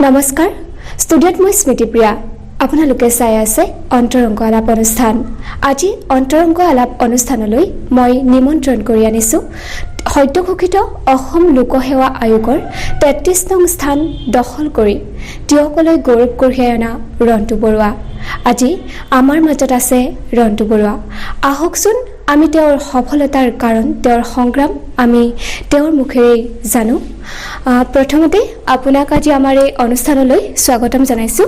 নমস্কাৰ ষ্টুডিঅ'ত মই স্মৃতিপ্ৰিয়া আপোনালোকে চাই আছে অন্তৰংগ আলাপ অনুষ্ঠান আজি অন্তৰংগ আলাপ অনুষ্ঠানলৈ মই নিমন্ত্ৰণ কৰি আনিছোঁ সদ্যঘোষিত অসম লোকসেৱা আয়োগৰ ৩৩ নং স্থান দখল কৰি তেওঁকলৈ গৌৰৱ কঢ়িয়াই অনা ৰন্তু বৰুৱা আজি আমাৰ মাজত আছে ৰন্তু বৰুৱা আহকচোন আমি তেওঁৰ সফলতাৰ কাৰণ তেওঁৰ সংগ্ৰাম আমি তেওঁৰ মুখেৰে জানো প্ৰথমতে আপোনাক আজি আমাৰ এই অনুষ্ঠানলৈ স্বাগতম জনাইছোঁ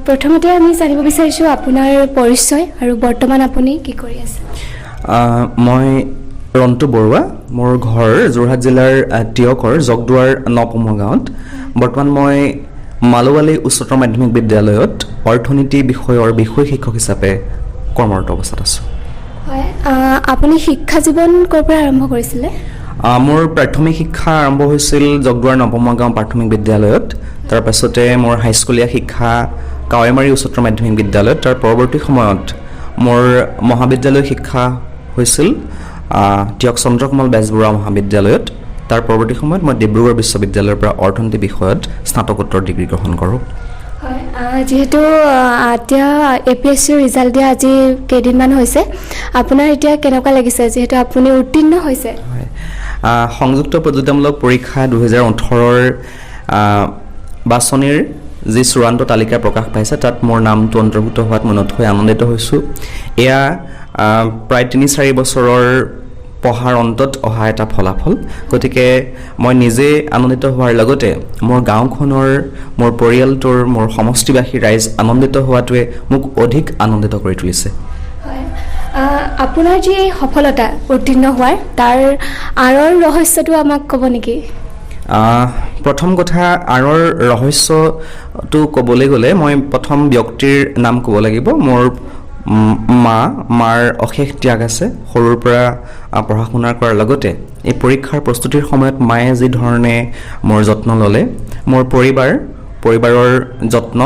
প্ৰথমতে আমি জানিব বিচাৰিছোঁ আপোনাৰ পৰিচয় আৰু বৰ্তমান আপুনি কি কৰি আছে মই ৰন্তু বৰুৱা মোৰ ঘৰ যোৰহাট জিলাৰ টিয়কৰ জগদুৱাৰ নপমা গাঁৱত বৰ্তমান মই মালৱালী উচ্চতৰ মাধ্যমিক বিদ্যালয়ত অৰ্থনীতি বিষয়ৰ বিষয় শিক্ষক হিচাপে কৰ্মৰত অৱস্থাত আছোঁ হয় আপুনি শিক্ষা জীৱন ক'ৰ পৰা আৰম্ভ কৰিছিলে মোৰ প্ৰাথমিক শিক্ষা আৰম্ভ হৈছিল জগদুৱাৰ নপমা গাঁও প্ৰাথমিক বিদ্যালয়ত তাৰ পাছতে মোৰ হাইস্কুলীয়া শিক্ষা কাৱৈমাৰী উচ্চতৰ মাধ্যমিক বিদ্যালয়ত তাৰ পৰৱৰ্তী সময়ত মোৰ মহাবিদ্যালয় শিক্ষা হৈছিল টিয়ক চন্দ্ৰকমল বেজবৰুৱা মহাবিদ্যালয়ত তাৰ পৰৱৰ্তী সময়ত মই ডিব্ৰুগড় বিশ্ববিদ্যালয়ৰ পৰা অৰ্থনীতি বিষয়ত স্নাতকোত্তৰ ডিগ্ৰী গ্ৰহণ কৰোঁ যেহেতু এতিয়া APSCৰ ৰিজাল্ট দিয়া আজি কেইদিনমান হৈছে আপোনাৰ এতিয়া কেনেকুৱা লাগিছে যেহেতু আপুনি উত্তীৰ্ণ হৈছে সংযুক্ত প্ৰতিযোগিতামূলক পৰীক্ষা 2018ৰ বাছনিৰ যি চূড়ান্ত তালিকা প্ৰকাশ পাইছে তাত মোৰ নামটো অন্তৰ্ভুক্ত হোৱাত মই নথৈ আনন্দিত হৈছোঁ এয়া প্ৰায় 3-4 বছৰৰ পঢ়াৰ অন্তত অহা এটা ফলাফল গতিকে মই নিজে আনন্দিত হোৱাৰ লগতে মোৰ গাঁওখনৰ মোৰ পৰিয়ালটোৰ মোৰ সমষ্টিবাসী ৰাইজ আনন্দিত হোৱাটোৱে মোক অধিক আনন্দিত কৰি তুলিছে আপোনাৰ যি এই সফলতা উত্তীৰ্ণ হোৱাৰ তাৰ আঁৰৰ ৰহস্যটো আমাক ক'ব নেকি প্ৰথম কথা আঁৰৰ ৰহস্যটো ক'বলৈ গ'লে মই প্ৰথম ব্যক্তিৰ নাম ক'ব লাগিব মোৰ মাৰ অশেষ ত্যাগ আছে সৰুৰ পৰা পঢ়া শুনা কৰাৰ লগতে এই পৰীক্ষাৰ প্ৰস্তুতিৰ সময়ত মায়ে যি ধৰণে মোৰ যত্ন ল'লে মোৰ পৰিবাৰৰ যত্ন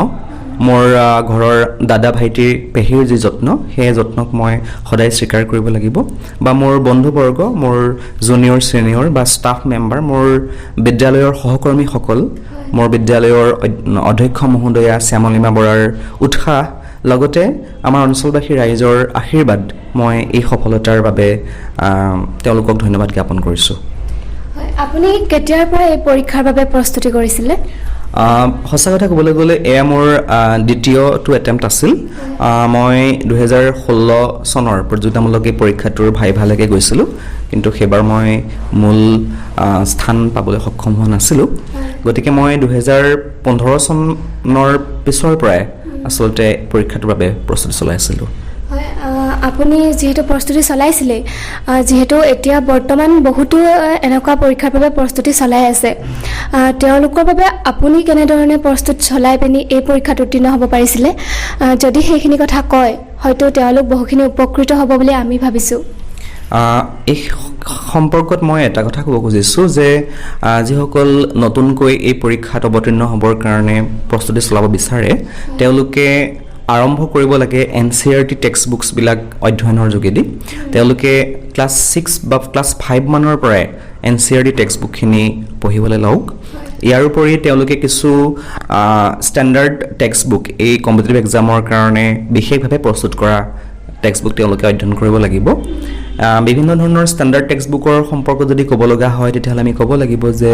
মোৰ ঘৰৰ দাদা ভাইটিৰ পেহীৰ যি যত্ন সেই যত্নক মই সদায় স্বীকাৰ কৰিব লাগিব বা মোৰ বন্ধুবৰ্গ মোৰ জুনিয়ৰ ছিনিয়ৰ বা ষ্টাফ মেম্বাৰ মোৰ বিদ্যালয়ৰ সহকৰ্মীসকল মোৰ বিদ্যালয়ৰ অধ্যক্ষ মহোদয়া শ্যামলিমা বৰাৰ উৎসাহ লগতে আমাৰ অঞ্চলবাসী ৰাইজৰ আশীৰ্বাদ মই এই সফলতাৰ বাবে তেওঁলোকক ধন্যবাদ জ্ঞাপন কৰিছোঁ আপুনি কেতিয়াৰ পৰা এই পৰীক্ষাৰ বাবে প্ৰস্তুতি কৰিছিলে সঁচা কথা ক'বলৈ গ'লে এয়া মোৰ দ্বিতীয়টো এটেম্প্ট আছিল মই 2016 চনৰ প্ৰতিযোগিতামূলক এই পৰীক্ষাটোৰ ভালেকৈ গৈছিলোঁ কিন্তু সেইবাৰ মই মূল স্থান পাবলৈ সক্ষম হোৱা নাছিলোঁ গতিকে মই 2015 চনৰ পিছৰ পৰাই আচলতে পৰীক্ষাটোৰ বাবে প্ৰস্তুতি চলাইছিলোঁ আপুনি যিহেতু প্ৰস্তুতি চলাইছিলে যিহেতু এতিয়া বৰ্তমান বহুতো এনেকুৱা পৰীক্ষাৰ বাবে প্ৰস্তুতি চলাই আছে তেওঁলোকৰ বাবে আপুনি কেনেধৰণে প্ৰস্তুতি চলাই পিনি এই পৰীক্ষাত উত্তীৰ্ণ হ'ব পাৰিছিলে যদি সেইখিনি কথা কয় হয়তো তেওঁলোক বহুখিনি উপকৃত হ'ব বুলি আমি ভাবিছোঁ এই সম্পৰ্কত মই এটা কথা ক'ব খুজিছোঁ যে যিসকল নতুনকৈ এই পৰীক্ষাত অৱতীৰ্ণ হ'বৰ কাৰণে প্ৰস্তুতি চলাব বিচাৰে তেওঁলোকে আৰম্ভ কৰিব লাগে NCERT টেক্সট বুকছবিলাক অধ্যয়নৰ যোগেদি তেওঁলোকে ক্লাছ 6 বা ক্লাছ 5 মানৰ পৰাই NCERT টেক্সট বুকখিনি পঢ়িবলৈ লওক ইয়াৰ উপৰি তেওঁলোকে কিছু ষ্টেণ্ডাৰ্ড টেক্সট বুক এই কম্পিটিটিভ এক্সামৰ কাৰণে বিশেষভাৱে প্ৰস্তুত কৰা টেক্সট বুক তেওঁলোকে অধ্যয়ন কৰিব লাগিব বিভিন্ন ধৰণৰ ষ্টেণ্ডাৰ্ড টেক্সট বুকৰ সম্পৰ্ক যদি ক'ব লগা হয় তেতিয়াহ'লে আমি ক'ব লাগিব যে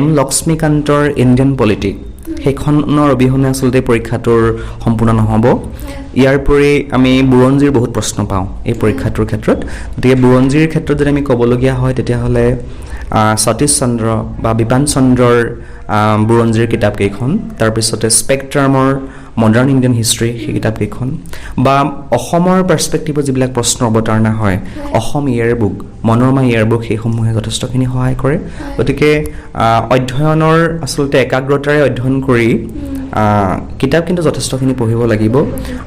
M লক্ষ্মীকান্তৰ ইণ্ডিয়ান পলিটিক সেইখনৰ অবিহনে আচলতে পৰীক্ষাটোৰ সম্পূৰ্ণ নহ'ব ইয়াৰ উপৰি আমি বুৰঞ্জীৰ বহুত প্ৰশ্ন পাওঁ এই পৰীক্ষাটোৰ ক্ষেত্ৰত গতিকে বুৰঞ্জীৰ ক্ষেত্ৰত যদি আমি ক'বলগীয়া হয় তেতিয়াহ'লে সতীশ চন্দ্ৰ বা বিপান চন্দ্ৰৰ বুৰঞ্জীৰ কিতাপকেইখন তাৰপিছতে স্পেকট্ৰামৰ মডাৰ্ণ ইণ্ডিয়ান হিষ্ট্ৰী সেই কিতাপকেইখন বা অসমৰ পাৰ্চপেক্টিভত যিবিলাক প্ৰশ্ন অৱতাৰণা হয় অসম ইয়েৰ বুক মনোৰমা ইয়েৰ বুক সেইসমূহে যথেষ্টখিনি সহায় কৰে গতিকে অধ্যয়নৰ আচলতে একাগ্ৰতাৰে অধ্যয়ন কৰি কিতাপ কিন্তু যথেষ্টখিনি পঢ়িব লাগিব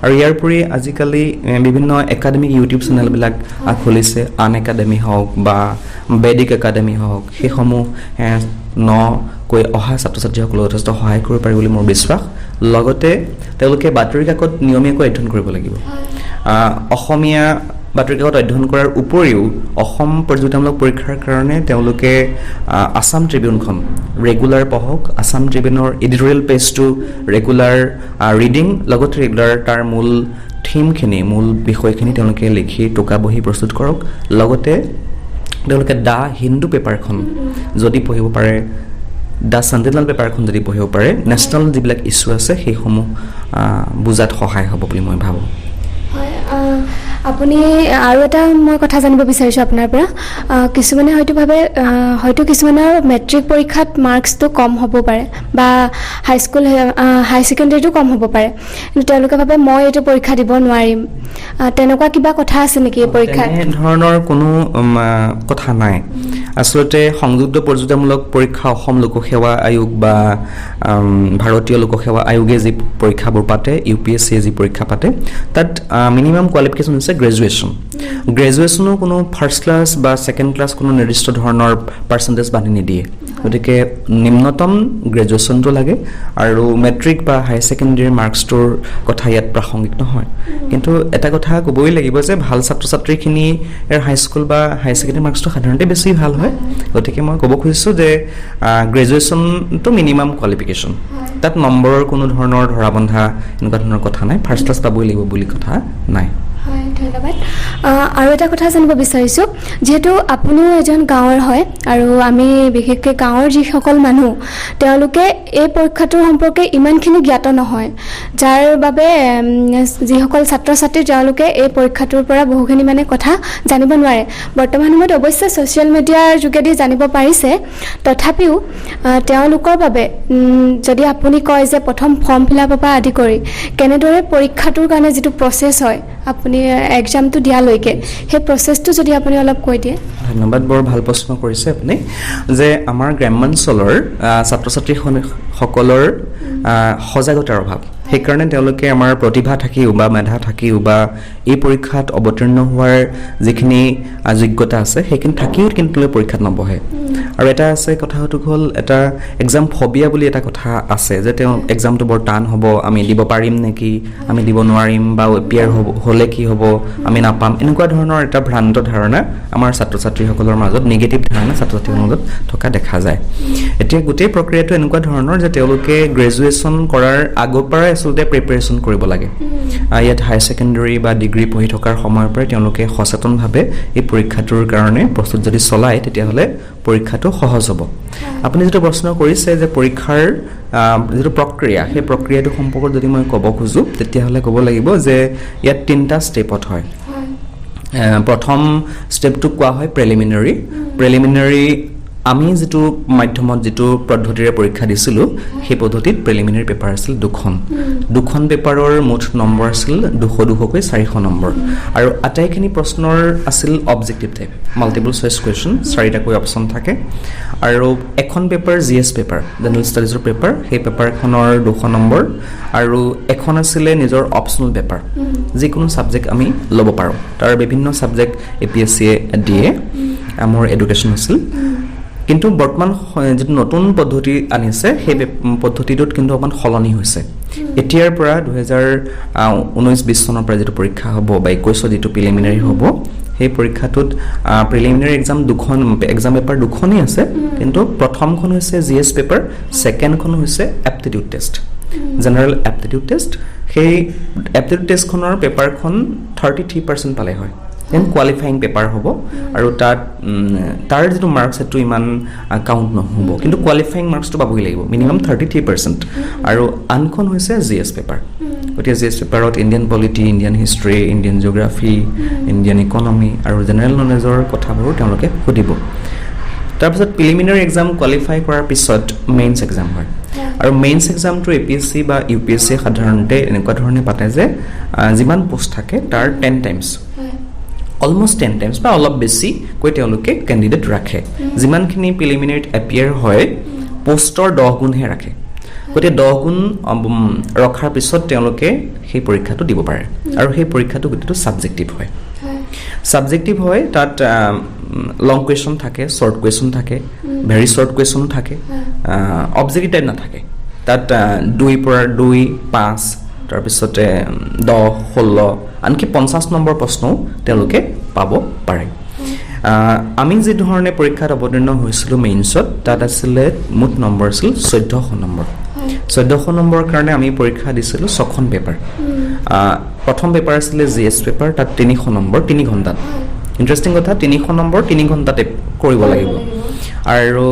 আৰু ইয়াৰ উপৰি আজিকালি বিভিন্ন একাডেমিক ইউটিউব চেনেলবিলাক খুলিছে আন একাডেমি হওক বা বেদিক একাডেমি হওক সেইসমূহ কৈ অহা ছাত্ৰ ছাত্ৰীসকলক যথেষ্ট সহায় কৰিব পাৰি বুলি মোৰ বিশ্বাস লগতে তেওঁলোকে বাতৰি কাকত নিয়মীয়াকৈ অধ্যয়ন কৰিব লাগিব অসমীয়া বাতৰি কাকত অধ্যয়ন কৰাৰ উপৰিও অসম প্ৰতিযোগিতামূলক পৰীক্ষাৰ কাৰণে তেওঁলোকে আছাম ট্ৰিবিউনখন ৰেগুলাৰ পঢ়ক, আছাম ট্ৰিবিউনৰ এডিটৰিয়েল পেজটো ৰেগুলাৰ ৰিডিং, লগতে ৰেগুলাৰ তাৰ মূল থিমখিনি, মূল বিষয়খিনি তেওঁলোকে লিখি টোকা বহি প্ৰস্তুত কৰক। লগতে তেওঁলোকে দ্য হিন্দু পেপাৰখন যদি পঢ়িব পাৰে, দ্য চেণ্টিনেল পেপাৰখন যদি পঢ়িব পাৰে, নেশ্যনেল যিবিলাক ইছ্যু আছে সেইসমূহ বুজাত সহায় হ'ব বুলি মই ভাবোঁ। আপুনি আৰু এটা মই কথা জানিব বিচাৰিছোঁ আপোনাৰ পৰা। কিছুমানে হয়তো ভাবে হয়তো কিছুমানৰ মেট্ৰিক পৰীক্ষাত মাৰ্কছটো কম হ'ব পাৰে বা হাই ছেকেণ্ডেৰীটো কম হ'ব পাৰে, কিন্তু তেওঁলোকে ভাবে মই এইটো পৰীক্ষা দিব নোৱাৰিম। তেনেকুৱা কিবা কথা আছে নেকি এই পৰীক্ষাত? ধৰণৰ কোনো কথা নাই। আচলতে সংযুক্ত প্ৰতিযোগিতামূলক পৰীক্ষা অসম লোকসেৱা আয়োগ বা ভাৰতীয় লোকসেৱা আয়োগে যি পৰীক্ষাবোৰ পাতে, UPSC যি পৰীক্ষা পাতে, তাত মিনিমাম কোৱালিফিকেশ্যন হৈছে গ্ৰেজুৱেশ্যনো কোনো ফাৰ্ষ্ট ক্লাছ বা ছেকেণ্ড ক্লাছ কোনো নিৰ্দিষ্ট ধৰণৰ পাৰ্চেণ্টেজ বান্ধি নিদিয়ে। গতিকে নিম্নতম গ্ৰেজুৱেশ্যনটো লাগে আৰু মেট্ৰিক বা হাই ছেকেণ্ডেৰীৰ মাৰ্কছটোৰ কথা ইয়াত প্ৰাসংগিক নহয়। কিন্তু এটা কথা ক'বই লাগিব যে ভাল ছাত্ৰ ছাত্ৰীখিনিৰ হাইস্কুল বা হাই ছেকেণ্ডেৰী মাৰ্কছটো সাধাৰণতে বেছি ভাল হয়। গতিকে মই ক'ব খুজিছোঁ যে গ্ৰেজুৱেশ্যনটো মিনিমাম কোৱালিফিকেশ্যন, তাত নম্বৰৰ কোনো ধৰণৰ ধৰা বন্ধা এনেকুৱা ধৰণৰ কথা নাই, ফাৰ্ষ্ট ক্লাছ পাবই লাগিব বুলি কথা নাই। হয়, ধন্যবাদ। আৰু এটা কথা জানিব বিচাৰিছোঁ, যিহেতু আপুনিও এজন গাঁৱৰ হয় আৰু আমি বিশেষকৈ গাঁৱৰ যিসকল মানুহ তেওঁলোকে এই পৰীক্ষাটোৰ সম্পৰ্কে ইমানখিনি জ্ঞাত নহয়, যাৰ বাবে যিসকল ছাত্ৰ ছাত্ৰী তেওঁলোকে এই পৰীক্ষাটোৰ পৰা বহুখিনি মানে কথা জানিব নোৱাৰে। বৰ্তমান সময়ত অৱশ্যে ছ'চিয়েল মিডিয়াৰ যোগেদি জানিব পাৰিছে, তথাপিও তেওঁলোকৰ বাবে যদি আপুনি কয় যে প্ৰথম ফৰ্ম ফিল আপৰ পৰা আদি কৰি কেনেদৰে পৰীক্ষাটোৰ কাৰণে যিটো প্ৰচেছ হয় আপুনি এক্সামটো দিয়ালৈকে, সেই প্ৰচেছটো যদি আপুনি অলপ কৈ দিয়ে। ধন্যবাদ, বৰ ভাল প্ৰশ্ন কৰিছে আপুনি। যে আমাৰ গ্ৰাম্যাঞ্চলৰ ছাত্ৰ ছাত্ৰীসকলৰ সজাগতাৰ অভাৱ, সেইকাৰণে তেওঁলোকে আমাৰ প্ৰতিভা থাকিও বা মেধা থাকিও বা এই পৰীক্ষাত অৱতীৰ্ণ হোৱাৰ যিখিনি যোগ্যতা আছে সেইখিনি থাকিও কিন্তু তেওঁলোকে পৰীক্ষাত নবহে। আৰু এটা আছে কথাটো হ'ল এটা এক্সাম ফবিয়া বুলি এটা কথা আছে, যে তেওঁ এক্সামটো বৰ টান হ'ব, আমি দিব পাৰিম নেকি, আমি দিব নোৱাৰিম, বা এপিয়াৰ হ'লে কি হ'ব, আমি নাপাম, এনেকুৱা ধৰণৰ এটা ভ্ৰান্ত ধাৰণা আমাৰ ছাত্ৰ ছাত্ৰীসকলৰ মাজত, নিগেটিভ ধাৰণা ছাত্ৰ ছাত্ৰীৰ মাজত থকা দেখা যায়। এতিয়া গোটেই প্ৰক্ৰিয়াটো এনেকুৱা ধৰণৰ যে তেওঁলোকে গ্ৰেজুৱেশ্যন কৰাৰ আগৰ পৰাই আচলতে প্ৰিপেৰেশ্যন কৰিব লাগে। ইয়াত হাই ছেকেণ্ডেৰী বা ডিগ্ৰী পঢ়ি থকাৰ সময়ৰ পৰাই তেওঁলোকে সচেতনভাৱে এই পৰীক্ষাটোৰ কাৰণে প্ৰস্তুত যদি চলায় তেতিয়াহ'লে পৰীক্ষাটো সহজ হ'ব। আপুনি যিটো প্ৰশ্ন কৰিছে যে পৰীক্ষাৰ যিটো প্ৰক্ৰিয়া, সেই প্ৰক্ৰিয়াটো সম্পৰ্কত যদি মই ক'ব খোজোঁ তেতিয়াহ'লে ক'ব লাগিব যে ইয়াত 3টা ষ্টেপত হয়। প্ৰথম ষ্টেপটোক কোৱা হয় প্ৰেলিমিনাৰী। আমি যিটো মাধ্যমত যিটো পদ্ধতিৰে পৰীক্ষা দিছিলোঁ সেই পদ্ধতিত প্ৰিলিমিনাৰী পেপাৰ আছিল দুখন পেপাৰৰ মুঠ নম্বৰ আছিল 200কৈ 400 নম্বৰ, আৰু আটাইখিনি প্ৰশ্নৰ আছিল objective type, multiple choice question, 4টাকৈ অপশ্যন থাকে। আৰু এখন পেপাৰ GS পেপাৰ, জেনেৰেল ষ্টাডিজৰ পেপাৰ, সেই পেপাৰখনৰ 200 নম্বৰ, আৰু এখন আছিলে নিজৰ অপশ্যনেল পেপাৰ, যিকোনো ছাবজেক্ট আমি ল'ব পাৰোঁ। তাৰ বিভিন্ন ছাবজেক্ট APSCয়ে দিয়ে, মোৰ এডুকেশ্যন আছিল। কিন্তু বৰ্তমান যিটো নতুন পদ্ধতি আনিছে সেই পদ্ধতিটোত কিন্তু অকণমান সলনি হৈছে। এতিয়াৰ পৰা 2019-20 চনৰ পৰা যিটো পৰীক্ষা হ'ব বা 21 যিটো প্ৰিলিমিনাৰী হ'ব, সেই পৰীক্ষাটোত প্ৰিলিমিনাৰী এক্সাম পেপাৰ দুখনেই আছে, কিন্তু প্ৰথমখন হৈছে GS পেপাৰ, ছেকেণ্ডখন হৈছে aptitude test, general aptitude test. সেই এপ্টিটিউড টেষ্টখনৰ পেপাৰখন 33% পালে হয়, দেন কোৱালিফাইং পেপাৰ হ'ব, আৰু তাৰ যিটো মাৰ্কছ সেইটো ইমান কাউণ্ট নহ'ব, কিন্তু কোৱালিফাইং মাৰ্কছটো পাবই লাগিব, মিনিমাম 33%। আৰু আনখন হৈছে GS পেপাৰ। গতিকে GS পেপাৰত Indian polity, Indian history, Indian geography, Indian economy আৰু জেনেৰেল নলেজৰ কথাবোৰ তেওঁলোকে সুধিব। তাৰপিছত প্ৰিলিমিনাৰী এক্সাম কোৱালিফাই কৰাৰ পিছত মেইনছ এক্সাম হয়, আৰু মেইনছ এক্সামটো APSC বা UPSC সাধাৰণতে এনেকুৱা ধৰণে পাতে যে যিমান পোষ্ট থাকে তাৰ 10 টাইমছ, অলমষ্ট 10 টাইমছ বা অলপ বেছিকৈ তেওঁলোকে কেণ্ডিডেট ৰাখে। যিমানখিনি প্ৰিলিমিনাৰীত এপিয়াৰ হয় পোষ্টৰ 10 গুণহে ৰাখে। গতিকে 10 গুণ ৰখাৰ পিছত তেওঁলোকে সেই পৰীক্ষাটো দিব পাৰে, আৰু সেই পৰীক্ষাটো গোটেইটো ছাবজেক্টিভ হয়। তাত লং কুৱেশ্যন থাকে, শ্বৰ্ট কুৱেশ্যন থাকে, ভেৰি শ্বৰ্ট কুৱেশ্যন থাকে, অবজেক্টিভ টাইপ নাথাকে। তাত 2 পৰা 2, 5 তাৰপিছতে 10, 16 আনকি 50 নম্বৰ প্ৰশ্নও তেওঁলোকে পাব পাৰে আমি যি ধৰণে পৰীক্ষাত অৱতীৰ্ণ হৈছিলোঁ মেইনছত তাত আছিলে মুঠ নম্বৰ আছিল 1400 নম্বৰ 1400 নম্বৰৰ কাৰণে আমি পৰীক্ষা দিছিলোঁ 6খন পেপাৰ প্ৰথম পেপাৰ আছিলে জিএছ পেপাৰ তাত 300 নম্বৰ 3 ঘণ্টাত ইণ্টাৰেষ্টিং কথা 300 নম্বৰ 3 ঘণ্টাতে কৰিব লাগিব আৰু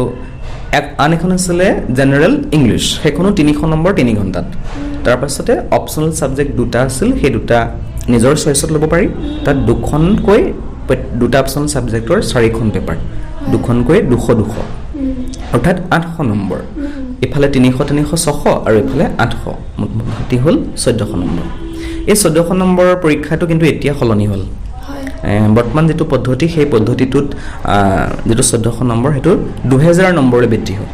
আন এখন আছিলে জেনেৰেল ইংলিছ সেইখনো 300 নম্বৰ 3 ঘণ্টাত তাৰপাছতে অপচনেল ছাবজেক্ট দুটা আছিল সেই দুটা নিজৰ চইচত ল'ব পাৰি তাত দুখনকৈ দুটা অপচনেল ছাবজেক্টৰ 4খন পেপাৰ দুখনকৈ 200 অৰ্থাৎ 800 নম্বৰ ইফালে 300 600 আৰু ইফালে 800 মুঠতে হ'ল 1400 নম্বৰ এই 1400 নম্বৰৰ পৰীক্ষাটো কিন্তু এতিয়া সলনি হ'ল বৰ্তমান যেটো পদ্ধতি সেই পদ্ধতিটোত যেটো 1400 নম্বৰ হেতু 2000 নম্বৰলৈ বৃদ্ধি হ'ল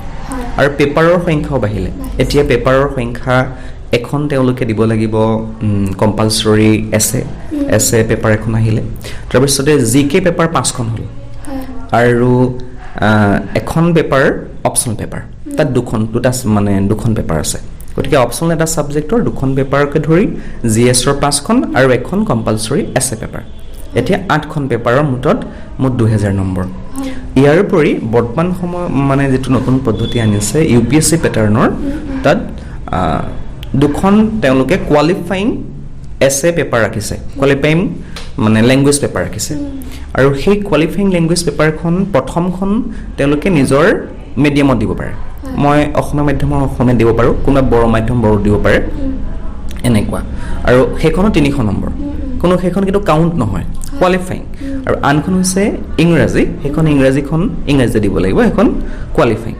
আৰু পেপাৰৰ সংখ্যাও বাঢ়িলে এতিয়া পেপাৰৰ সংখ্যা এখন তেওঁলোকে দিব লাগিব কম্পালসৰি এছে পেপাৰ এখন আহিলে তাৰপিছতে জিকে পেপাৰ 5খন হ'ল আৰু এখন পেপাৰ অপচনেল পেপাৰ তাত দুখন পেপাৰ আছে গতিকে অপচনেল এটা সাবজেক্টৰ দুখন পেপাৰকে ধৰি জিএছৰ 5খন আৰু এখন কম্পালসৰি এছে পেপাৰ এতিয়া 8খন পেপাৰৰ মুঠ 2000 নম্বৰ ইয়াৰ উপৰি বৰ্তমান সময় মানে যেটো নতুন পদ্ধতি আনিছে ইউপিএসসি প্যাটাৰ্নৰ তাত দুখন তেওঁলোকে কোৱালিফাইং এছে পেপাৰ ৰাখিছে কোৱালিফাইং মানে ল্যাঙ্গুৱেজ পেপাৰ ৰাখিছে আৰু সেই কোৱালিফাইং ল্যাঙ্গুৱেজ পেপাৰখন প্ৰথমখন তেওঁলোকে নিজৰ মিডিয়ামত দিব পাৰে মই অসমীয়া মাধ্যমৰ অসমীয়া দিব পাৰো কোনোবা বড়ো মাধ্যম বড়ো দিব পাৰে এনেকুৱা আৰু সেইখনো 300 নম্বৰ কোনো সেইখন কিন্তু কাউন্ট নহয় কোৱালিফাইং আৰু আনখন হৈছে ইংৰাজী সেইখন ইংৰাজীখন ইংৰাজী দিব লাগিব সেইখন কোৱালিফাইং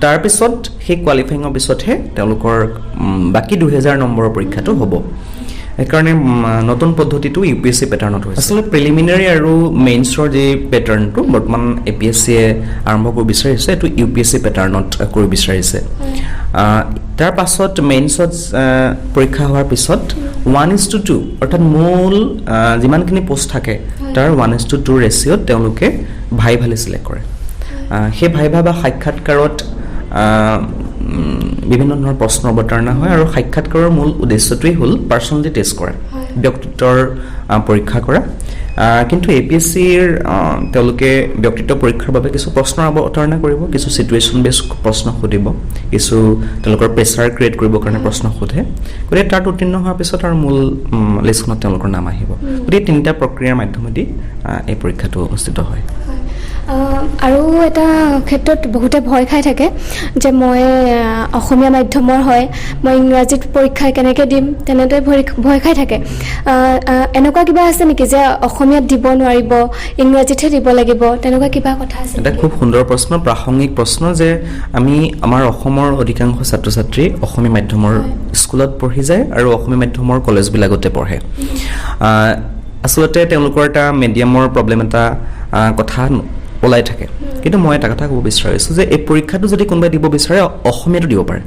তাৰ পিছত সেই কোৱালিফাইঙৰ পিছতহে তেওঁলোকৰ বাকি 2000 নম্বৰৰ পৰীক্ষাটো হ'ব একাৰণে নতুন পদ্ধতিটো ইউপিএসসি প্যাটাৰ্নত হৈছে আসলে প্ৰিলিমিনাৰী আৰু মেইনছৰ যে প্যাটাৰ্নটো বৰ্তমান এপিএসসি আৰম্ভ কৰিব বিচাৰিছে এটো ইউপিএসসি প্যাটাৰ্নত কৰিব বিচাৰিছে তাৰ পাছত মেইনছত পৰীক্ষা হোৱাৰ পিছত 1:2 অৰ্থাৎ মূল যিমানখিনি পোষ্ট থাকে তাৰ 1:2 ৰেচিঅ'ত তেওঁলোকে ভাইভালে সিলেক্ট কৰে সেই ভাইভা বা সাক্ষাৎকাৰত বিভিন্ন ধৰণৰ প্ৰশ্ন অৱতাৰণা হয় আৰু সাক্ষাৎকাৰৰ মূল উদ্দেশ্যটোই হ'ল পাৰ্সোনালিটি টেষ্ট কৰা ব্যক্তিত্বৰ পৰীক্ষা কৰা কিন্তু এপিএসসিৰ তেওঁলোকে ব্যক্তিত্ব পৰীক্ষাৰ বাবে কিছু প্ৰশ্ন অৱতাৰণা কৰিব কিছু সিচুৱেচন বেস প্ৰশ্ন খুদিব কিছু তেওঁলোকৰ প্ৰেছাৰ ক্ৰিয়েট কৰিব কাৰণে প্ৰশ্ন খুধে গতিকে তাত উত্তীৰ্ণ হোৱাৰ পিছত আৰু মূল লিষ্টখনত তেওঁলোকৰ নাম আহিব গতিকে তিনিটা প্ৰক্ৰিয়াৰ মাধ্যমেদি এই পৰীক্ষাটো অনুষ্ঠিত হয় আৰু এটা ক্ষেত্ৰত বহুতে ভয় খাই থাকে যে মই অসমীয়া মাধ্যমৰ হয় মই ইংৰাজীত পৰীক্ষা কেনেকৈ দিম তেনেতে ভয় খাই থাকে এনেকুৱা কিবা আছে নেকি যে অসমীয়াত দিব নোৱাৰিব ইংৰাজীতহে দিব লাগিব তেনেকুৱা কিবা কথা আছে এটা খুব সুন্দৰ প্ৰশ্ন প্ৰাসংগিক প্ৰশ্ন যে আমি আমাৰ অসমৰ অধিকাংশ ছাত্ৰ ছাত্ৰী অসমীয়া মাধ্যমৰ স্কুলত পঢ়ি যায় আৰু অসমীয়া মাধ্যমৰ কলেজবিলাকতে পঢ়ে আসলতে তেওঁলোকৰ এটা মিডিয়ামৰ প্ৰবলেম এটা কথা ওলাই থাকে কিন্তু মই এটা কথা ক'ব বিচাৰিছো যে এই পৰীক্ষাটো যদি কোনোবাই দিব বিচাৰে অসমীয়াটো দিব পাৰে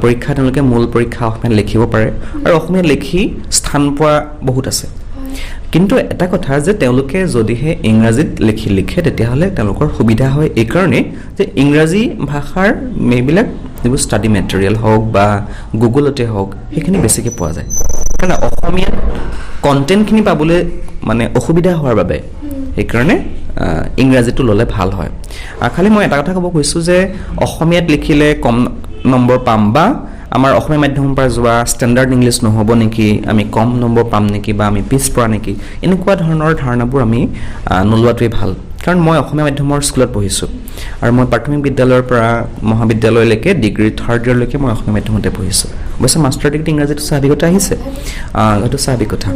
পৰীক্ষা তেওঁলোকে মূল পৰীক্ষা অসমীয়াত লিখিব পাৰে আৰু অসমীয়াত লিখি স্থান পোৱা বহুত আছে কিন্তু এটা কথা যে তেওঁলোকে যদিহে ইংৰাজীত লিখে তেতিয়াহ'লে তেওঁলোকৰ সুবিধা হয় এই কাৰণে যে ইংৰাজী ভাষাৰ মেবিলাক যিবোৰ ষ্টাডি মেটেৰিয়েল হওক বা গুগলতে হওক সেইখিনি বেছিকৈ পোৱা যায় কাৰণ অসমীয়াত কণ্টেণ্টখিনি পাবলৈ মানে অসুবিধা হোৱাৰ বাবে সেইকাৰণে ইংৰাজীটো ল'লে ভাল হয় খালি মই এটা কথা ক'ব কৈছোঁ যে অসমীয়াত লিখিলে কম নম্বৰ পাম বা আমাৰ অসমীয়া মাধ্যমৰ পৰা যোৱা ষ্টেণ্ডাৰ্ড ইংলিছ নহ'ব নেকি আমি কম নম্বৰ পাম নেকি বা আমি পিছ পৰা নেকি এনেকুৱা ধৰণৰ ধাৰণাবোৰ আমি নোলোৱাটোৱেই ভাল কাৰণ মই অসমীয়া মাধ্যমৰ স্কুলত পঢ়িছোঁ আৰু মই প্ৰাথমিক বিদ্যালয়ৰ পৰা মহাবিদ্যালয়লৈকে ডিগ্ৰী 3rd ইয়াৰলৈকে মই অসমীয়া মাধ্যমতে পঢ়িছোঁ অৱশ্যে মাষ্টাৰ ডিগ্ৰী ইংৰাজীটো স্বাভাৱিকতা আহিছে সেইটো স্বাভাৱিক কথা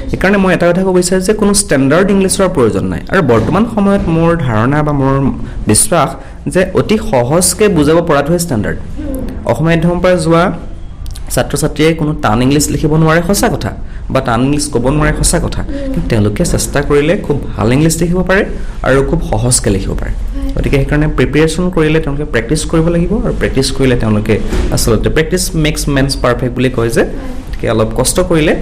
সেইকাৰণে মই এটা কথা ক'ব বিচাৰিছোঁ যে কোনো ষ্টেণ্ডাৰ্ড ইংলিছৰ প্ৰয়োজন নাই আৰু বৰ্তমান সময়ত মোৰ ধাৰণা বা মোৰ বিশ্বাস যে অতি সহজকৈ বুজাব পৰাটোহে ষ্টেণ্ডাৰ্ড অসমীয়া মাধ্যমৰ পৰা যোৱা ছাত্ৰ ছাত্ৰীয়ে কোনো টান ইংলিছ লিখিব নোৱাৰে সঁচা কথা বা টান ইংলিছ ক'ব নোৱাৰে সঁচা কথা কিন্তু তেওঁলোকে চেষ্টা কৰিলে খুব ভাল ইংলিছ লিখিব পাৰে আৰু খুব সহজকৈ লিখিব পাৰে গতিকে সেইকাৰণে প্ৰিপেৰেশ্যন কৰিলে তেওঁলোকে প্ৰেক্টিছ কৰিব লাগিব আৰু প্ৰেক্টিছ কৰিলে তেওঁলোকে আচলতে প্ৰেক্টিছ মেক্স মেনছ পাৰফেক্ট বুলি কয় যে গতিকে অলপ কষ্ট কৰিলে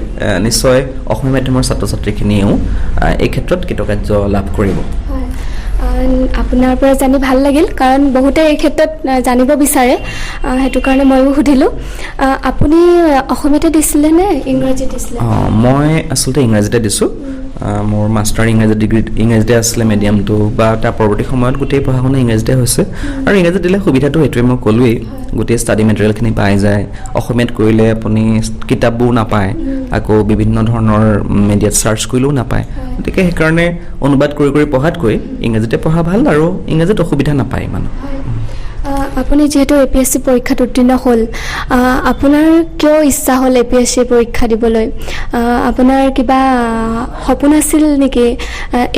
নিশ্চয় অসমীয়া মাধ্যমৰ ছাত্ৰ ছাত্ৰীখিনিয়েও এই ক্ষেত্ৰত কৃতকাৰ্য লাভ কৰিব আপোনাৰ পৰা জানি ভাল লাগিল কাৰণ বহুতে এই ক্ষেত্ৰত জানিব বিচাৰে সেইটো কাৰণে ময়ো সুধিলোঁ আপুনি অসমীয়াতে দিছিলে নে ইংৰাজীত দিছিলে মই আচলতে ইংৰাজীতে দিছোঁ মোৰ মাষ্টাৰ ইংৰাজী ডিগ্ৰী ইংৰাজীতে আছিলে মিডিয়ামটো বা তাৰ পৰৱৰ্তী সময়ত গোটেই পঢ়া শুনা ইংৰাজীতে হৈছে আৰু ইংৰাজীত দিলে সুবিধাটো সেইটোৱে মই ক'লোৱেই গোটেই ষ্টাডি মেটেৰিয়েলখিনি পাই যায় অসমীয়াত কৰিলে আপুনি কিতাপবোৰ নাপায় আকৌ বিভিন্ন ধৰণৰ মিডিয়াত চাৰ্চ কৰিলেও নাপায় গতিকে সেইকাৰণে অনুবাদ কৰি কৰি পঢ়াতকৈ ইংৰাজীতে পঢ়া ভাল আৰু ইংৰাজীত অসুবিধা নাপায় ইমান আপুনি যিহেতু APSC পৰীক্ষাত উত্তীৰ্ণ হ'ল আপোনাৰ কিয় ইচ্ছা হ'ল APSC পৰীক্ষা দিবলৈ আপোনাৰ কিবা সপোন আছিল নেকি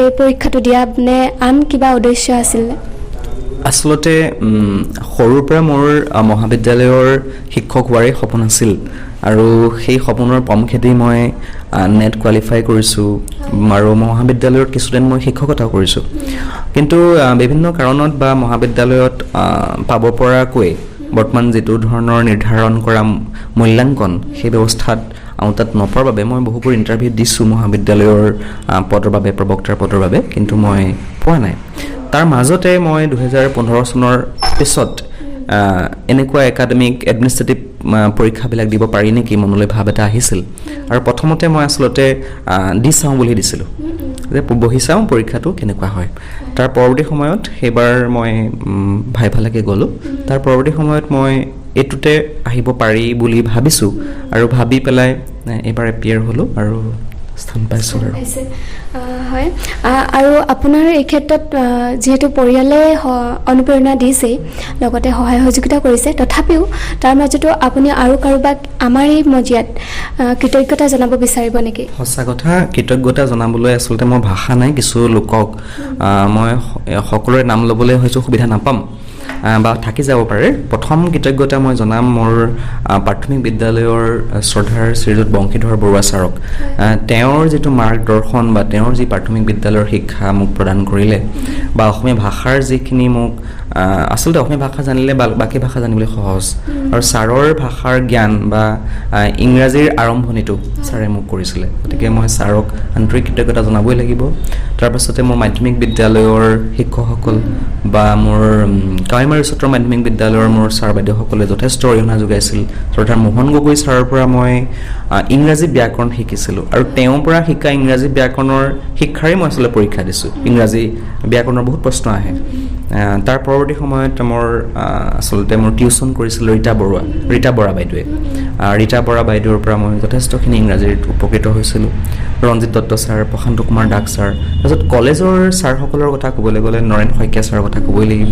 এই পৰীক্ষাটো দিয়া নে আন কিবা উদ্দেশ্য আছিল আচলতে সৰুৰ পৰা মোৰ মহাবিদ্যালয়ৰ শিক্ষক হোৱাৰে সপোন আছিল আৰু সেই সপোনৰ পমখেদি মই নেট কোৱালিফাই কৰিছোঁ আৰু মহাবিদ্যালয়ত কিছুদিন মই শিক্ষকতাও কৰিছোঁ কিন্তু বিভিন্ন কাৰণত বা মহাবিদ্যালয়ত পাব পৰাকৈ বৰ্তমান যিটো ধৰণৰ নিৰ্ধাৰণ কৰা মূল্যাংকন সেই ব্যৱস্থাত তাত নপৰাৰ বাবে মই বহুবোৰ ইণ্টাৰভিউ দিছোঁ মহাবিদ্যালয়ৰ পদৰ বাবে প্ৰবক্তাৰ পদৰ বাবে কিন্তু মই পোৱা নাই তাৰ মাজতে মই 2015 চনৰ পিছত এনেকুৱা একাডেমিক এডমিনিষ্ট্ৰেটিভ পৰীক্ষাবিলাক দিব পাৰি নেকি মনলৈ ভাৱ এটা আহিছিল আৰু প্ৰথমতে মই আচলতে দি চাওঁ বুলি দিছিলোঁ যে বহি চাওঁ পৰীক্ষাটো কেনেকুৱা হয় তাৰ পৰৱৰ্তী সময়ত সেইবাৰ মই ভাইভালৈকে গ'লোঁ তাৰ পৰৱৰ্তী সময়ত মই এইটোতে আহিব পাৰি বুলি ভাবিছোঁ আৰু ভাবি পেলাই এইবাৰ এপিয়াৰ হ'লোঁ আৰু স্থান পাইছোঁ আৰু হয় আৰু আপোনাৰ এই ক্ষেত্ৰত যিহেতু পৰিয়ালে অনুপ্ৰেৰণা দিছেই লগতে সহায় সহযোগিতা কৰিছে তথাপিও তাৰ মাজতো আপুনি আৰু কাৰোবাক আমাৰ এই মজিয়াত কৃতজ্ঞতা জনাব বিচাৰিব নেকি সঁচা কথা কৃতজ্ঞতা জনাবলৈ আচলতে মোৰ ভাষা নাই কিছু লোকক মই সকলোৰে নাম ল'বলৈ হয়তো সুবিধা নাপাম বা থাকি যাব পাৰে প্ৰথম কৃতজ্ঞতা মই জনাম মোৰ প্ৰাথমিক বিদ্যালয়ৰ শ্ৰদ্ধাৰ শ্ৰীযুত বংশীধৰ বৰুৱা ছাৰক তেওঁৰ যিটো মাৰ্গদৰ্শন বা তেওঁৰ যি প্ৰাথমিক বিদ্যালয়ৰ শিক্ষা মোক প্ৰদান কৰিলে বা অসমীয়া ভাষাৰ যিখিনি মোক আচলতে অসমীয়া ভাষা জানিলে বাকী ভাষা জানিবলৈ সহজ আৰু ছাৰৰ ভাষাৰ জ্ঞান বা ইংৰাজীৰ আৰম্ভণিটো ছাৰে মোক কৰিছিলে গতিকে মই ছাৰক আন্তৰিক কৃতজ্ঞতা জনাবই লাগিব তাৰপাছতে মোৰ মাধ্যমিক বিদ্যালয়ৰ শিক্ষকসকল বা মোৰ কাৱৈমাৰী উচ্চতৰ মাধ্যমিক বিদ্যালয়ৰ মোৰ ছাৰ বাইদেউসকলে যথেষ্ট অৰিহণা যোগাইছিল শ্ৰদ্ধাৰ মোহন গগৈ ছাৰৰ পৰা মই ইংৰাজী ব্যাকৰণ শিকিছিলোঁ আৰু তেওঁৰ পৰা শিকা ইংৰাজী ব্যাকৰণৰ শিক্ষাৰেই মই আচলতে পৰীক্ষা দিছোঁ ইংৰাজী ব্যাকৰণৰ বহুত প্ৰশ্ন আহে তাৰ পৰৱৰ্তী সময়ত আচলতে মোৰ টিউশ্যন কৰিছিলোঁ ৰীতা বৰা বাইদেৱে ৰীতা বৰা বাইদেউৰ পৰা মই যথেষ্টখিনি ইংৰাজীত উপকৃত হৈছিলোঁ ৰঞ্জিত দত্ত ছাৰ প্ৰশান্ত কুমাৰ দাস ছাৰ তাৰপিছত কলেজৰ ছাৰসকলৰ কথা ক'বলৈ গ'লে নৰেন শইকীয়া ছাৰৰ কথা ক'বই লাগিব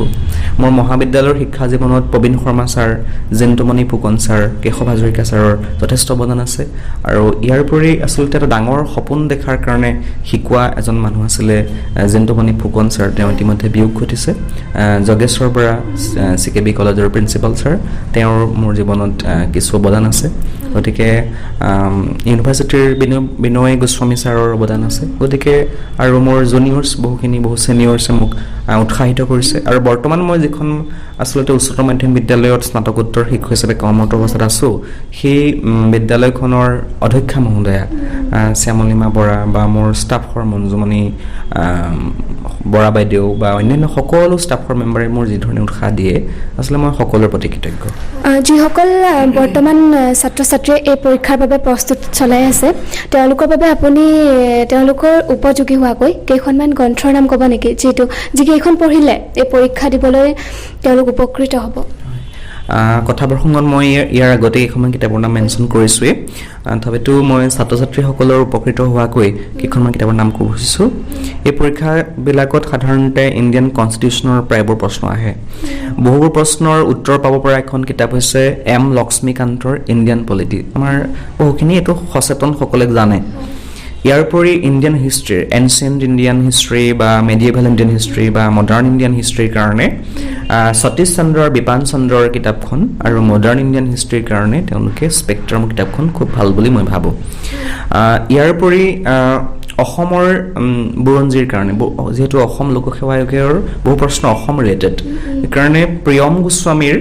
মোৰ মহাবিদ্যালয়ৰ শিক্ষা জীৱনত প্ৰবীণ শৰ্মা ছাৰ জেন্তুমণি ফুকন ছাৰ কেশৱ হাজৰিকা ছাৰৰ যথেষ্ট অৱদান আছে আৰু ইয়াৰ উপৰি আচলতে এটা ডাঙৰ সপোন দেখাৰ কাৰণে শিকোৱা এজন মানুহ আছিলে জেন্তুমণি ফুকন ছাৰ তেওঁ ইতিমধ্যে বিয়োগ ঘটিছে যোগেশ্বৰ বৰা CKB কলেজৰ প্ৰিন্সিপাল ছাৰ তেওঁৰ মোৰ জীৱনত কিছু অৱদান আছে গতিকে ইউনিভাৰ্চিটিৰ বিনয় গোস্বামী ছাৰৰ অৱদান আছে গতিকে আৰু মোৰ জুনিয়ৰ্ছ বহু ছিনিয়ৰ্ছে মোক উৎসাহিত কৰিছে আৰু বৰ্তমান মই যিখন আচলতে উচ্চতৰ মাধ্যমিক বিদ্যালয়ত স্নাতকোত্তৰ শিক্ষক হিচাপে কৰ্মৰত অৱস্থাত আছোঁ সেই বিদ্যালয়খনৰ অধ্যক্ষা মহোদয়া শ্যামলিমা বৰা বা মোৰ ষ্টাফৰ মঞ্জুমণি বৰা বাইদেউ বা অন্যান্য সকলো ষ্টাফৰ মেম্বাৰে মোৰ যিধৰণে উৎসাহ দিয়ে আচলতে মই সকলোৰে প্ৰতি কৃতজ্ঞ যিসকল বৰ্তমান ছাত্ৰ ছাত্ৰীয়ে এই পৰীক্ষাৰ বাবে প্ৰস্তুত চলাই আছে তেওঁলোকৰ বাবে আপুনি তেওঁলোকৰ উপযোগী হোৱাকৈ কেইখনমান গ্ৰন্থৰ নাম ক'ব নেকি যিকেইখন পঢ়িলে এই পৰীক্ষা দিবলৈ তেওঁলোক উপকৃত হ'ব কথা প্ৰসংগত মই ইয়াৰ আগতে কেইখনমান কিতাপৰ নাম মেনশ্যন কৰিছোঁৱেই তথাপিতো মই ছাত্ৰ ছাত্ৰীসকলৰ উপকৃত হোৱাকৈ কেইখনমান কিতাপৰ নাম ক'ব খুজিছোঁ এই পৰীক্ষাবিলাকত সাধাৰণতে ইণ্ডিয়ান কনষ্টিটিউশ্যনৰ প্ৰায়বোৰ প্ৰশ্ন আহে বহুবোৰ প্ৰশ্নৰ উত্তৰ পাব পৰা এখন কিতাপ হৈছে M লক্ষ্মীকান্তৰ ইণ্ডিয়ান পলিটি আমাৰ বহুখিনি এইটো সচেতনসকলে জানে ইয়াৰ উপৰি ইণ্ডিয়ান হিষ্ট্ৰীৰ এনচিয়েণ্ট ইণ্ডিয়ান হিষ্ট্ৰী বা মেডিয়েভেল ইণ্ডিয়ান হিষ্ট্ৰী বা মডাৰ্ণ ইণ্ডিয়ান হিষ্ট্ৰীৰ কাৰণে সতীশ চন্দ্ৰৰ বিপান চন্দ্ৰৰ কিতাপখন আৰু মডাৰ্ণ ইণ্ডিয়ান হিষ্ট্ৰীৰ কাৰণে তেওঁলোকে স্পেক্ট্ৰাম কিতাপখন খুব ভাল বুলি মই ভাবোঁ ইয়াৰ উপৰি অসমৰ বুৰঞ্জীৰ কাৰণে যিহেতু অসম লোকসেৱা আয়োগৰ বহু প্ৰশ্ন অসম ৰিলেটেড সেইকাৰণে প্ৰিয়ম গোস্বামীৰ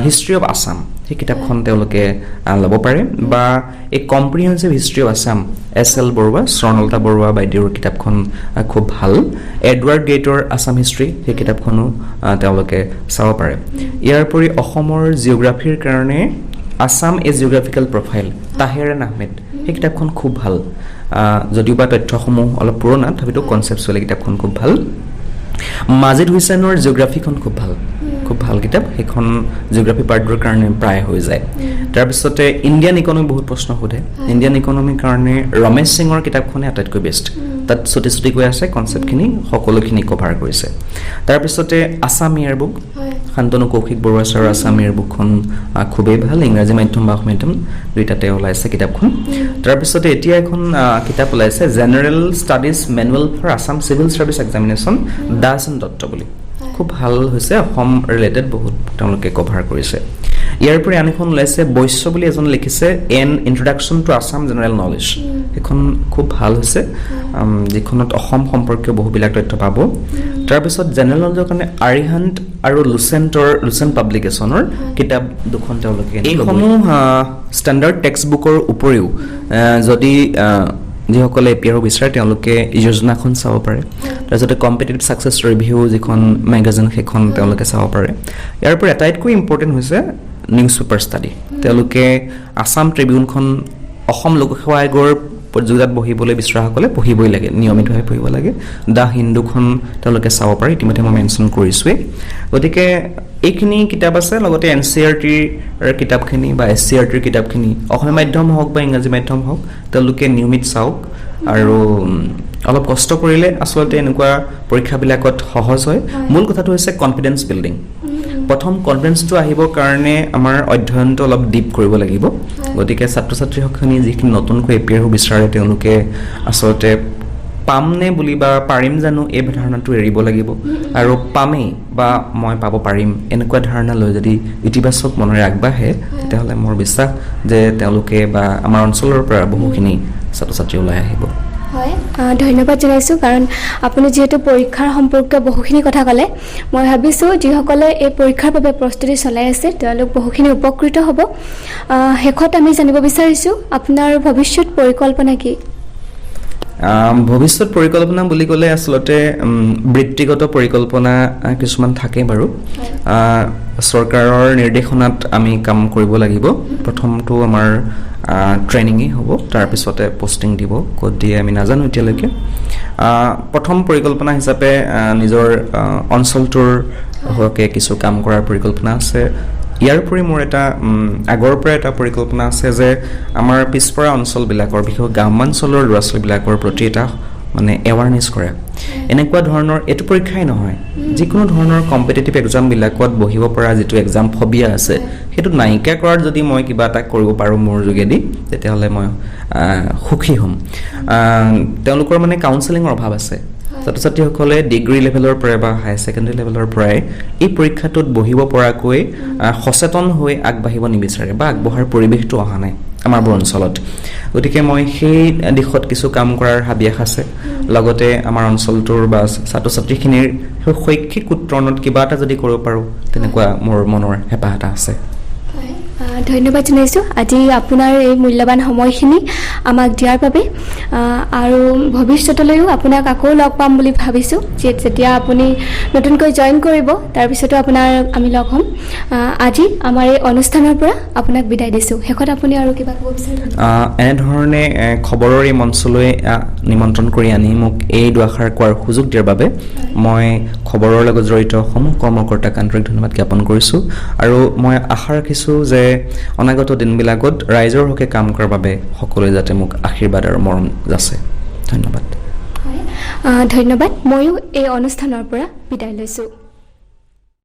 হিষ্ট্ৰী অফ আছাম সেই কিতাপখন তেওঁলোকে ল'ব পাৰে বা এই comprehensive history of Assam SL Barua Swarnalata Barua বাইদেউৰ কিতাপখন খুব ভাল এডৱাৰ্ড গেটৰ আছাম হিষ্ট্ৰী সেই কিতাপখনো তেওঁলোকে চাব পাৰে ইয়াৰ উপৰি অসমৰ জিঅ'গ্ৰাফিৰ কাৰণে আছাম এ জিঅ'গ্ৰাফিকেল প্ৰফাইল তাহেৰেন আহমেদ সেই কিতাপখন খুব ভাল যদিও বা তথ্যসমূহ অলপ পুৰণা তথাপিতো কনচেপচুৱেলি কিতাপখন খুব ভাল মাজিদ হুছেইনৰ জিঅ'গ্ৰাফিখন খুব ভাল কিতাপ সেইখন জিঅ'গ্ৰাফি পাৰ্টৰ কাৰণে প্ৰায় হৈ যায় তাৰপিছতে ইণ্ডিয়ান ইকনমি বহুত প্ৰশ্ন সোধে ইণ্ডিয়ান ইকনমিৰ কাৰণে ৰমেশ সিঙৰ কিতাপখনে আটাইতকৈ বেষ্ট তাত চুটি কৈ আছে কনচেপ্টখিনি সকলোখিনি কভাৰ কৰিছে তাৰপিছতে আছাম ইয়াৰ বুক শান্তনু কৌশিক বৰুৱা ছাৰৰ আছাম ইয়াৰ বুকখন খুবেই ভাল ইংৰাজী মাধ্যম বা অসমীয়া মাধ্যম দুইটাতে ওলাইছে কিতাপখন তাৰপিছতে এতিয়া এখন কিতাপ ওলাইছে general studies manual for Assam civil service examination Das and Dutta বুলি খুব ভাল হৈছে অসম ৰিলেটেড বহুত তেওঁলোকে কভাৰ কৰিছে ইয়াৰ উপৰি আন এখন ওলাইছে বৈশ্য বুলি এজন লিখিছে an introduction to Assam general knowledge এখন খুব ভাল হৈছে যিখনত অসম সম্পৰ্কীয় বহুবিলাক তথ্য পাব তাৰপিছত জেনেৰেল নলেজৰ কাৰণে আৰিহান্ট আৰু লুচেণ্ট পাব্লিকেশ্যনৰ কিতাপ দুখন তেওঁলোকে এইসমূহ ষ্টেণ্ডাৰ্ড টেক্সট বুকৰ উপৰিও যদি যিসকলে এপিআৰ বিচাৰে তেওঁলোকে যোজনাখন চাব পাৰে তাৰপিছতে কম্পিটিটিভ ছাকচেছ ৰিভিউ যিখন মেগাজিন সেইখন তেওঁলোকে চাব পাৰে ইয়াৰ পৰা আটাইতকৈ ইম্পৰ্টেণ্ট হৈছে নিউজ পেপাৰ ষ্টাডি তেওঁলোকে আছাম ট্ৰিবিউনখন অসম লোকসেৱা আয়োগৰ প্ৰতিযোগিতাত বহিবলৈ বিচৰাসকলে পঢ়িবই লাগে নিয়মিতভাৱে পঢ়িব লাগে দ্য হিন্দুখন তেওঁলোকে চাব পাৰে ইতিমধ্যে মই মেনশ্যন কৰিছোৱেই গতিকে এইখিনি কিতাপ আছে লগতে NCERTৰ কিতাপখিনি বা SCERTৰ কিতাপখিনি অসমীয়া মাধ্যম হওক বা ইংৰাজী মাধ্যম হওক তেওঁলোকে নিয়মিত চাওক আৰু অলপ কষ্ট কৰিলে আচলতে এনেকুৱা পৰীক্ষাবিলাকত সহজ হয় মূল কথাটো হৈছে কনফিডেন্স বিল্ডিং প্ৰথম কনফিডেন্সটো আহিবৰ কাৰণে আমাৰ অধ্যয়নটো অলপ ডিপ কৰিব লাগিব গতিকে ছাত্ৰ ছাত্ৰীসকলে যিখিনি নতুনকৈ এপিআৰ বিচাৰে তেওঁলোকে আচলতে পামনে বুলি বা পাৰিম জানো এই ধাৰণাটো এৰিব লাগিব আৰু পামেই বা মই পাব পাৰিম এনেকুৱা ধাৰণা লৈ যদি ইতিবাচক মনেৰে আগবাঢ়ে তেতিয়াহ'লে মোৰ বিশ্বাস যে তেওঁলোকে বা আমাৰ অঞ্চলৰ পৰা বহুখিনি ছাত্ৰ ছাত্ৰী ওলাই আহিব হয় ধন্যবাদ জনাইছোঁ কাৰণ আপুনি যিহেতু পৰীক্ষাৰ সম্পৰ্কে বহুখিনি কথা ক'লে মই ভাবিছোঁ যিসকলে এই পৰীক্ষাৰ বাবে প্ৰস্তুতি চলাই আছে তেওঁলোক বহুখিনি উপকৃত হ'ব শেষত আমি জানিব বিচাৰিছোঁ আপোনাৰ ভৱিষ্যত পৰিকল্পনা কি ভৱিষ্যত পৰিকল্পনা বুলি ক'লে আচলতে বৃত্তিগত পৰিকল্পনা কিছুমান থাকে বাৰু চৰকাৰৰ নিৰ্দেশনাত আমি কাম কৰিব লাগিব প্ৰথমটো আমাৰ ট্ৰেইনিঙেই হ'ব তাৰপিছতে পষ্টিং দিব ক'ত দিয়ে আমি নাজানো এতিয়ালৈকে প্ৰথম পৰিকল্পনা হিচাপে নিজৰ অঞ্চলটোৰ হকে কিছু কাম কৰাৰ পৰিকল্পনা আছে ইয়াৰ উপৰি মোৰ এটা আগৰ পৰা এটা পৰিকল্পনা আছে যে আমাৰ পিছপৰা অঞ্চলবিলাকৰ বিশেষ গ্ৰামাঞ্চলৰ ল'ৰা ছোৱালীবিলাকৰ প্ৰতি এটা মানে এৱাৰনেছ কৰে এনেকুৱা ধৰণৰ এইটো পৰীক্ষাই নহয় যিকোনো ধৰণৰ কম্পিটিটিভ এক্সামবিলাকত বহিব পৰা যিটো এক্সাম ফবিয়া আছে সেইটো নাইকিয়া কৰাৰ যদি মই কিবা এটা কৰিব পাৰোঁ মোৰ যোগেদি তেতিয়াহ'লে মই সুখী হ'ম তেওঁলোকৰ মানে কাউন্সেলিঙৰ অভাৱ আছে ছাত্ৰ ছাত্ৰীসকলে ডিগ্ৰী লেভেলৰ পৰা বা হায়াৰ ছেকেণ্ডেৰী লেভেলৰ পৰাই এই পৰীক্ষাটোত বহিব পৰাকৈ সচেতন হৈ আগবাঢ়িব নিবিচাৰে বা আগবঢ়াৰ পৰিৱেশটো অহা নাই আমাৰ অঞ্চলত গতিকে মই সেই দিশত কিছু কাম কৰাৰ হাবিয়াস আছে লগতে আমাৰ অঞ্চলটোৰ বা ছাত্ৰ ছাত্ৰীখিনিৰ শৈক্ষিক উত্তৰণত কিবা এটা যদি কৰিব পাৰোঁ তেনেকুৱা মোৰ মনৰ হেঁপাহ এটা আছে ধন্যবাদ জনাইছোঁ আজি আপোনাৰ এই মূল্যৱান সময়খিনি আমাক দিয়াৰ বাবে আৰু ভৱিষ্যতলৈও আপোনাক আকৌ লগ পাম বুলি ভাবিছোঁ যেতিয়া আপুনি নতুনকৈ জইন কৰিব তাৰপিছতো আপোনাৰ আমি লগ হ'ম আজি আমাৰ এই অনুষ্ঠানৰ পৰা আপোনাক বিদায় দিছোঁ শেষত আপুনি আৰু কিবা ক'ব বিচাৰে এনেধৰণে খবৰৰ এই মঞ্চলৈ নিমন্ত্ৰণ কৰি আনি মোক এই দুআষাৰ কোৱাৰ সুযোগ দিয়াৰ বাবে মই খবৰৰ লগত জড়িত সমূহ কৰ্মকৰ্তাক আন্তৰিক ধন্যবাদ জ্ঞাপন কৰিছোঁ আৰু মই আশা ৰাখিছোঁ যে অনাগত দিনবিলাকত ৰাইজৰ হকে কাম কৰাৰ বাবে সকলোৱে যাতে মোক আশীৰ্বাদ আৰু মৰম যাচে ধন্যবাদ ধন্যবাদ ময়ো এই অনুষ্ঠানৰ পৰা বিদায় লৈছোঁ